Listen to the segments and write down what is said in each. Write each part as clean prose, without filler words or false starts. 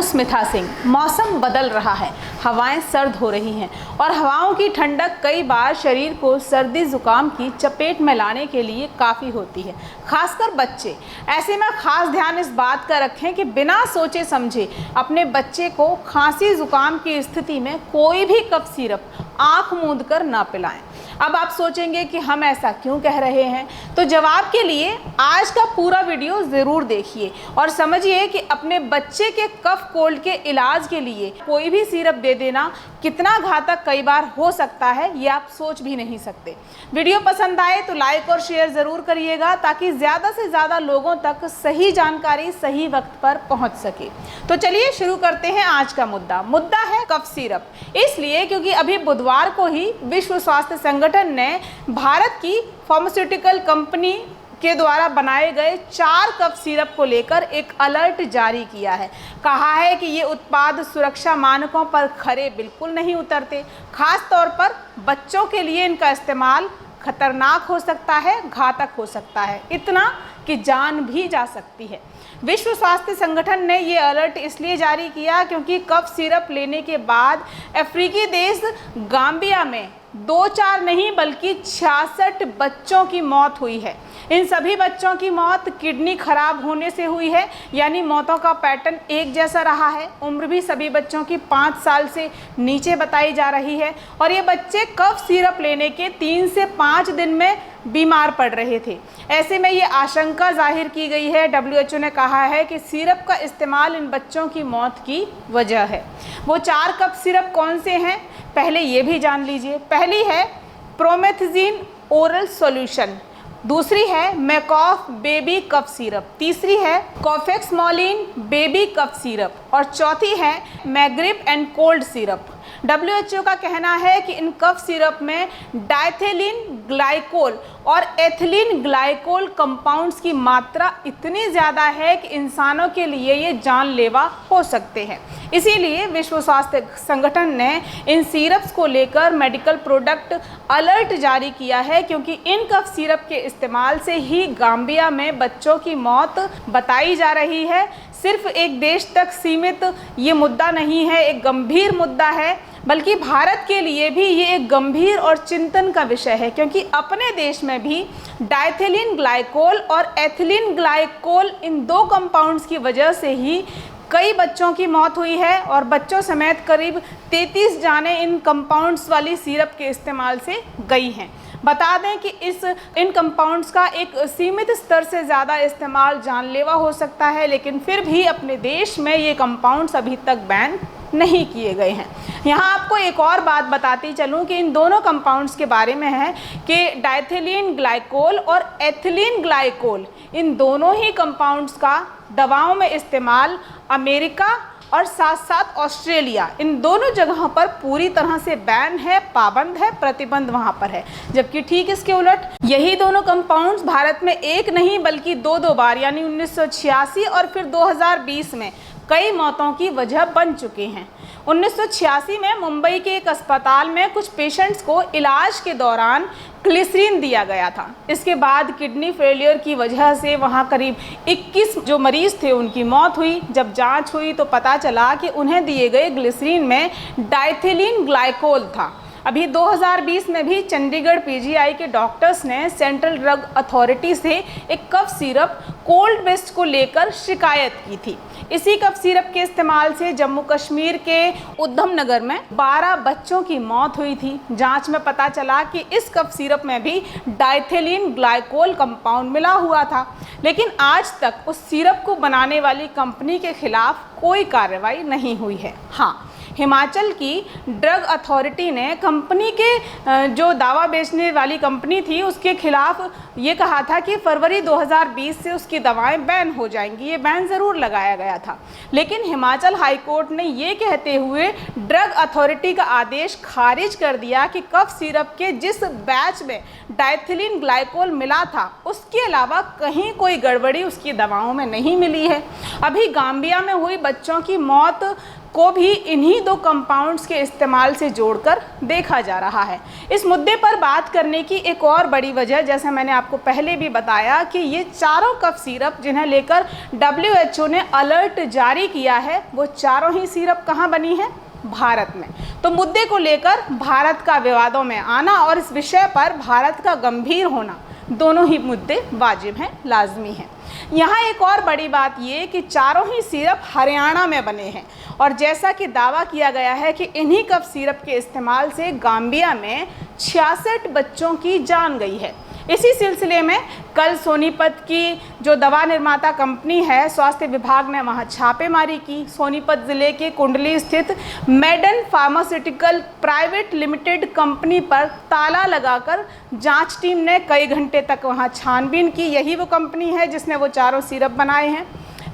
स्मिथा सिंह। मौसम बदल रहा है, हवाएं सर्द हो रही हैं और हवाओं की ठंडक कई बार शरीर को सर्दी जुकाम की चपेट में लाने के लिए काफ़ी होती है, खासकर बच्चे। ऐसे में खास ध्यान इस बात का रखें कि बिना सोचे समझे अपने बच्चे को खांसी जुकाम की स्थिति में कोई भी कफ सिरप आँख मूंद कर ना पिलाएं। अब आप सोचेंगे कि हम ऐसा क्यों कह रहे हैं, तो जवाब के लिए आज का पूरा वीडियो ज़रूर देखिए और समझिए कि अपने बच्चे के कफ कोल्ड के इलाज के लिए कोई भी सिरप दे देना कितना घातक कई बार हो सकता है, ये आप सोच भी नहीं सकते। वीडियो पसंद आए तो लाइक और शेयर ज़रूर करिएगा ताकि ज़्यादा से ज़्यादा लोगों तक सही जानकारी सही वक्त पर पहुंच सके। तो चलिए शुरू करते हैं आज का मुद्दा है कफ सिरप। इसलिए क्योंकि अभी बुधवार को ही विश्व स्वास्थ्य संगठन ने भारत की फार्मास्यूटिकल कंपनी के द्वारा बनाए गए 4 कफ सिरप को लेकर एक अलर्ट जारी किया है। कहा है कि ये उत्पाद सुरक्षा मानकों पर खरे बिल्कुल नहीं उतरते, खास तौर पर बच्चों के लिए इनका इस्तेमाल खतरनाक हो सकता है, घातक हो सकता है, इतना कि जान भी जा सकती है। विश्व स्वास्थ्य संगठन ने ये अलर्ट इसलिए जारी किया क्योंकि कफ सिरप लेने के बाद अफ्रीकी देश गाम्बिया में 2-4 नहीं बल्कि 66 बच्चों की मौत हुई है। इन सभी बच्चों की मौत किडनी खराब होने से हुई है, यानी मौतों का पैटर्न एक जैसा रहा है। उम्र भी सभी बच्चों की 5 साल से नीचे बताई जा रही है और ये बच्चे कफ सिरप लेने के 3 से 5 दिन में बीमार पड़ रहे थे। ऐसे में ये आशंका जाहिर की गई है, WHO ने कहा है कि सिरप का इस्तेमाल इन बच्चों की मौत की वजह है। वो 4 कफ सिरप कौन से हैं, पहले ये भी जान लीजिए। पहली है प्रोमेथazine ओरल सॉल्यूशन, दूसरी है मैकॉफ बेबी कफ सिरप, तीसरी है कोफेक्समोलिन बेबी कफ सिरप और चौथी है मैग्रिप एंड कोल्ड सिरप। WHO का कहना है कि इन कफ सिरप में डायथेलिन ग्लाइकोल और एथिलीन ग्लाइकोल कंपाउंड्स की मात्रा इतनी ज़्यादा है कि इंसानों के लिए ये जानलेवा हो सकते हैं। इसीलिए विश्व स्वास्थ्य संगठन ने इन सिरप्स को लेकर मेडिकल प्रोडक्ट अलर्ट जारी किया है, क्योंकि इन कफ सिरप के इस्तेमाल से ही गाम्बिया में बच्चों की मौत बताई जा रही है। सिर्फ एक देश तक सीमित ये मुद्दा नहीं है, एक गंभीर मुद्दा है, बल्कि भारत के लिए भी ये एक गंभीर और चिंतन का विषय है, क्योंकि अपने देश में भी डायथेलिन ग्लाइकोल और एथिलीन ग्लाइकोल इन 2 कंपाउंड्स की वजह से ही कई बच्चों की मौत हुई है और बच्चों समेत करीब 33 जानें इन कंपाउंड्स वाली सिरप के इस्तेमाल से गई हैं। बता दें कि इन कंपाउंड्स का एक सीमित स्तर से ज़्यादा इस्तेमाल जानलेवा हो सकता है, लेकिन फिर भी अपने देश में ये कंपाउंड्स अभी तक बैन नहीं किए गए हैं। यहाँ आपको एक और बात बताती चलूँ कि इन दोनों कंपाउंड्स के बारे में है कि डायथेलिन ग्लाइकोल और एथिलीन ग्लाइकोल, इन दोनों ही कंपाउंड्स का दवाओं में इस्तेमाल अमेरिका और साथ साथ ऑस्ट्रेलिया, इन दोनों जगहों पर पूरी तरह से बैन है, पाबंद है, प्रतिबंध वहाँ पर है। जबकि ठीक इसके उलट यही दोनों कंपाउंड्स भारत में एक नहीं बल्कि 2 बार यानी 1986 और फिर 2020 में कई मौतों की वजह बन चुके हैं। 1986 में मुंबई के एक अस्पताल में कुछ पेशेंट्स को इलाज के दौरान ग्लिसरीन दिया गया था। इसके बाद किडनी फेलियर की वजह से वहां करीब 21 जो मरीज थे उनकी मौत हुई। जब जांच हुई तो पता चला कि उन्हें दिए गए ग्लिसरीन में डायथेलिन ग्लाइकोल था। अभी 2020 में भी चंडीगढ़ PGI के डॉक्टर्स ने सेंट्रल ड्रग अथॉरिटी से एक कफ सिरप कोल्ड वेस्ट को लेकर शिकायत की थी। इसी कफ सिरप के इस्तेमाल से जम्मू कश्मीर के उधम नगर में 12 बच्चों की मौत हुई थी। जांच में पता चला कि इस कफ सिरप में भी डायथेलिन ग्लाइकोल कंपाउंड मिला हुआ था, लेकिन आज तक उस सिरप को बनाने वाली कंपनी के खिलाफ कोई कार्रवाई नहीं हुई है। हाँ, हिमाचल की ड्रग अथॉरिटी ने कंपनी के जो दावा बेचने वाली कंपनी थी उसके खिलाफ ये कहा था कि फरवरी 2020 से उसकी दवाएं बैन हो जाएंगी। ये बैन ज़रूर लगाया गया था, लेकिन हिमाचल हाई कोर्ट ने ये कहते हुए ड्रग अथॉरिटी का आदेश खारिज कर दिया कि कफ सिरप के जिस बैच में डायथेलिन ग्लाइकोल मिला था उसके अलावा कहीं कोई गड़बड़ी उसकी दवाओं में नहीं मिली है। अभी गाम्बिया में हुई बच्चों की मौत को भी इन्हीं दो कंपाउंड्स के इस्तेमाल से जोड़कर देखा जा रहा है। इस मुद्दे पर बात करने की एक और बड़ी वजह, जैसा मैंने आपको पहले भी बताया, कि ये चारों कफ सिरप जिन्हें लेकर WHO ने अलर्ट जारी किया है, वो चारों ही सिरप कहाँ बनी है? भारत में। तो मुद्दे को लेकर भारत का विवादों में आना और इस विषय पर भारत का गंभीर होना, दोनों ही मुद्दे वाजिब हैं, लाजमी हैं। यहाँ एक और बड़ी बात ये कि चारों ही सिरप हरियाणा में बने हैं और जैसा कि दावा किया गया है कि इन्हीं कफ सिरप के इस्तेमाल से गाम्बिया में 66 बच्चों की जान गई है। इसी सिलसिले में कल सोनीपत की जो दवा निर्माता कंपनी है, स्वास्थ्य विभाग ने वहां छापेमारी की। सोनीपत ज़िले के कुंडली स्थित Maiden pharmaceutical private limited company पर ताला लगाकर जांच टीम ने कई घंटे तक वहां छानबीन की। यही वो कंपनी है जिसने वो चारों सिरप बनाए हैं।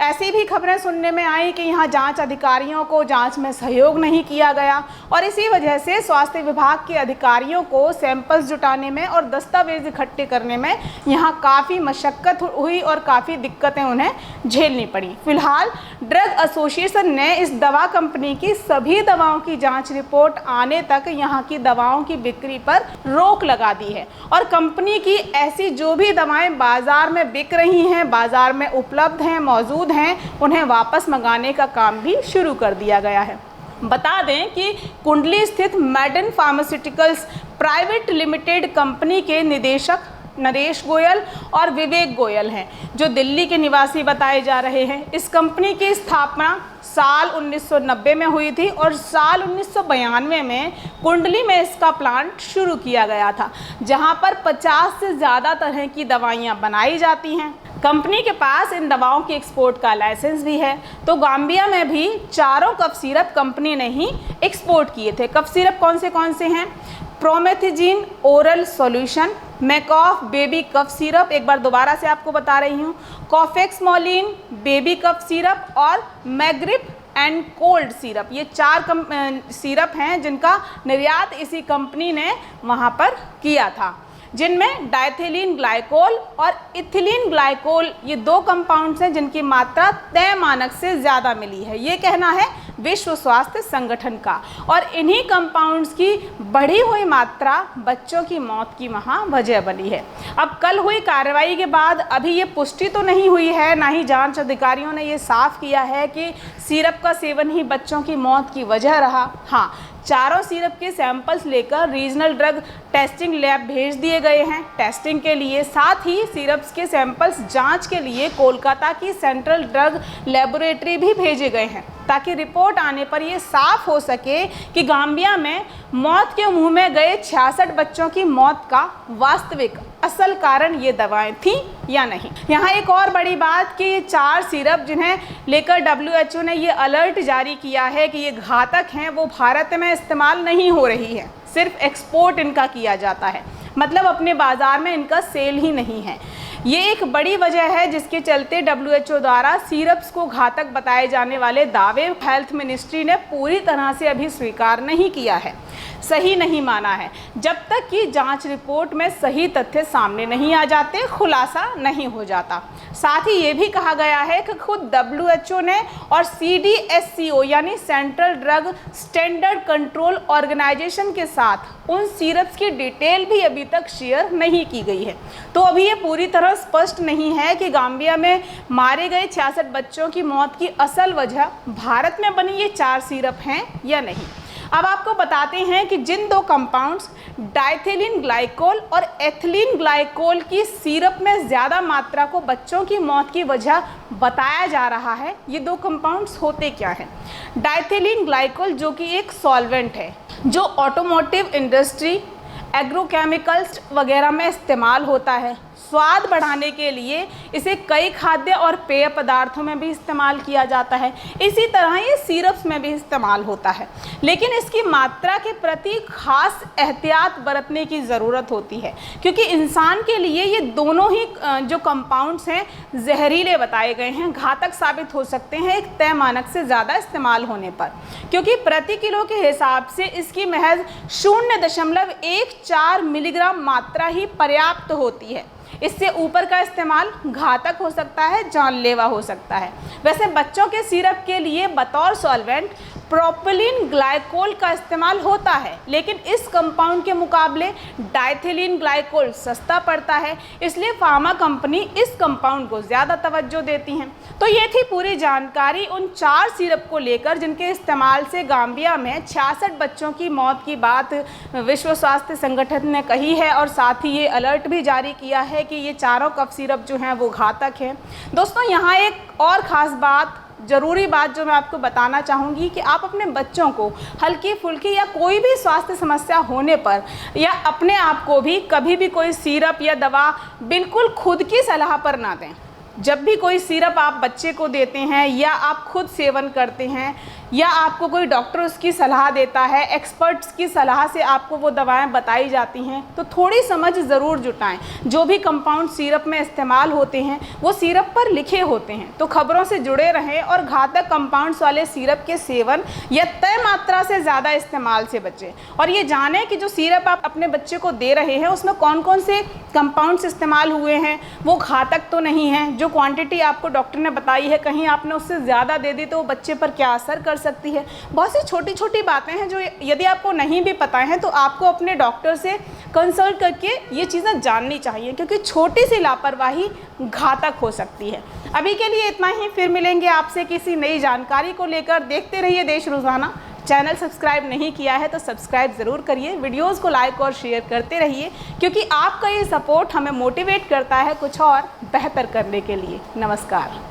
ऐसी भी खबरें सुनने में आई कि यहाँ जांच अधिकारियों को जांच में सहयोग नहीं किया गया और इसी वजह से स्वास्थ्य विभाग के अधिकारियों को सैंपल्स जुटाने में और दस्तावेज इकट्ठे करने में यहाँ काफ़ी मशक्क़त हुई और काफ़ी दिक्कतें उन्हें झेलनी पड़ी। फिलहाल ड्रग एसोसिएशन ने इस दवा कंपनी की सभी दवाओं की जाँच रिपोर्ट आने तक यहाँ की दवाओं की बिक्री पर रोक लगा दी है और कंपनी की ऐसी जो भी दवाएँ बाज़ार में बिक रही हैं, बाज़ार में उपलब्ध हैं, मौजूद हैं, उन्हें वापस मंगाने का काम भी शुरू कर दिया गया है। बता दें कि कुंडली स्थित Maiden pharmaceuticals private limited company के निदेशक नरेश गोयल और विवेक गोयल हैं, जो दिल्ली के निवासी बताए जा रहे हैं। इस कंपनी की स्थापना साल 1990 में हुई थी और साल 1992 में कुंडली में इसका प्लांट शुरू किया गया था, जहां पर 50 से ज़्यादा तरह की दवाइयां बनाई जाती हैं। कंपनी के पास इन दवाओं की एक्सपोर्ट का लाइसेंस भी है। तो गाम्बिया में भी चारों कफ सिरप कंपनी ने ही एक्सपोर्ट किए थे। कफ सिरप कौन से हैं? Promethazine oral solution, Macoff baby cough syrup, एक बार दोबारा से आपको बता रही हूँ, कॉफेक्समोलिन बेबी कफ सिरप और मैग्रिप एंड कोल्ड सिरप। ये 4 सिरप हैं जिनका निर्यात इसी कंपनी ने वहाँ पर किया था, जिनमें डायथिलीन ग्लाइकोल और इथिलीन ग्लाइकोल ये 2 कंपाउंड्स हैं जिनकी मात्रा तय मानक से ज़्यादा मिली है। ये कहना है विश्व स्वास्थ्य संगठन का और इन्हीं कंपाउंड्स की बढ़ी हुई मात्रा बच्चों की मौत की वहाँ वजह बनी है। अब कल हुई कार्रवाई के बाद अभी ये पुष्टि तो नहीं हुई है, ना ही जांच अधिकारियों ने ये साफ किया है कि सिरप का सेवन ही बच्चों की मौत की वजह रहा। हाँ, चारों सिरप के सैंपल्स लेकर रीजनल ड्रग टेस्टिंग लैब भेज दिए गए हैं टेस्टिंग के लिए। साथ ही सिरप्स के सैंपल्स जांच के लिए कोलकाता की सेंट्रल ड्रग लेबोरेटरी भी भेजे गए हैं, ताकि रिपोर्ट आने पर ये साफ हो सके कि गाम्बिया में मौत के मुंह में गए 66 बच्चों की मौत का वास्तविक असल कारण ये दवाएं थी या नहीं। यहाँ एक और बड़ी बात कि ये 4 सिरप जिन्हें लेकर WHO ने ये अलर्ट जारी किया है कि ये घातक हैं, वो भारत में इस्तेमाल नहीं हो रही है, सिर्फ एक्सपोर्ट इनका किया जाता है, मतलब अपने बाज़ार में इनका सेल ही नहीं है। ये एक बड़ी वजह है जिसके चलते WHO द्वारा सिरप्स को घातक बताए जाने वाले दावे हेल्थ मिनिस्ट्री ने पूरी तरह से अभी स्वीकार नहीं किया है, सही नहीं माना है। जब तक कि जांच रिपोर्ट में सही तथ्य सामने नहीं आ जाते, खुलासा नहीं हो जाता। साथ ही ये भी कहा गया है कि खुद WHO ने और CDSCO यानी central drug standard control organisation के साथ उन सिरप्स की डिटेल भी अभी तक शेयर नहीं की गई है। तो अभी ये पूरी तरह स्पष्ट नहीं है कि गाम्बिया में मारे गए 66 बच्चों की मौत की असल वजह भारत में बनी ये 4 सिरप हैं या नहीं। अब आपको बताते हैं कि जिन 2 कंपाउंड्स डायथिलीन ग्लाइकोल और एथिलीन ग्लाइकोल की सिरप में ज़्यादा मात्रा को बच्चों की मौत की वजह बताया जा रहा है, ये 2 कंपाउंड्स होते क्या हैं? डायथिलीन ग्लाइकोल जो कि एक सॉल्वेंट है जो ऑटोमोटिव इंडस्ट्री, एग्रोकेमिकल्स वगैरह में इस्तेमाल होता है। स्वाद बढ़ाने के लिए इसे कई खाद्य और पेय पदार्थों में भी इस्तेमाल किया जाता है। इसी तरह ये सिरप्स में भी इस्तेमाल होता है, लेकिन इसकी मात्रा के प्रति खास एहतियात बरतने की ज़रूरत होती है, क्योंकि इंसान के लिए ये दोनों ही जो कंपाउंड्स हैं जहरीले बताए गए हैं, घातक साबित हो सकते हैं एक तय मानक से ज़्यादा इस्तेमाल होने पर, क्योंकि प्रति किलो के हिसाब से इसकी महज 0.14 मिलीग्राम मात्रा ही पर्याप्त होती है। इससे ऊपर का इस्तेमाल घातक हो सकता है, जानलेवा हो सकता है। वैसे बच्चों के सिरप के लिए बतौर सॉल्वेंट प्रोपिलीन ग्लाइकोल का इस्तेमाल होता है, लेकिन इस कंपाउंड के मुकाबले डाइथिलीन ग्लाइकोल सस्ता पड़ता है, इसलिए फार्मा कंपनी इस कंपाउंड को ज़्यादा तवज्जो देती हैं। तो ये थी पूरी जानकारी उन 4 सिरप को लेकर जिनके इस्तेमाल से गाम्बिया में 66 बच्चों की मौत की बात विश्व स्वास्थ्य संगठन ने कही है, और साथ ही ये अलर्ट भी जारी किया है कि ये चारों कफ सिरप जो हैं वो घातक हैं। दोस्तों, यहाँ एक और ख़ास बात, ज़रूरी बात जो मैं आपको बताना चाहूँगी कि आप अपने बच्चों को हल्की फुल्की या कोई भी स्वास्थ्य समस्या होने पर या अपने आप को भी कभी भी कोई सिरप या दवा बिल्कुल खुद की सलाह पर ना दें। जब भी कोई सिरप आप बच्चे को देते हैं या आप खुद सेवन करते हैं या आपको कोई डॉक्टर उसकी सलाह देता है, एक्सपर्ट्स की सलाह से आपको वो दवाएं बताई जाती हैं, तो थोड़ी समझ ज़रूर जुटाएं। जो भी कंपाउंड सिरप में इस्तेमाल होते हैं वो सिरप पर लिखे होते हैं, तो खबरों से जुड़े रहें और घातक कंपाउंड्स वाले सिरप के सेवन या तय मात्रा से ज़्यादा इस्तेमाल से बचें। और ये जानें कि जो सिरप आप अपने बच्चे को दे रहे हैं उसमें कौन कौन से कंपाउंड्स इस्तेमाल हुए हैं, वो घातक तो नहीं हैं। जो क्वांटिटी आपको डॉक्टर ने बताई है, कहीं आपने उससे ज़्यादा दे दी तो वो बच्चे पर क्या असर कर सकती है। बहुत सी छोटी छोटी बातें हैं जो यदि आपको नहीं भी पता है तो आपको अपने डॉक्टर से कंसल्ट करके ये चीज़ें जाननी चाहिए, क्योंकि छोटी सी लापरवाही घातक हो सकती है। अभी के लिए इतना ही, फिर मिलेंगे आपसे किसी नई जानकारी को लेकर। देखते रहिए देश रोज़ाना। चैनल सब्सक्राइब नहीं किया है तो सब्सक्राइब ज़रूर करिए, वीडियोस को लाइक और शेयर करते रहिए, क्योंकि आपका ये सपोर्ट हमें मोटिवेट करता है कुछ और बेहतर करने के लिए। नमस्कार।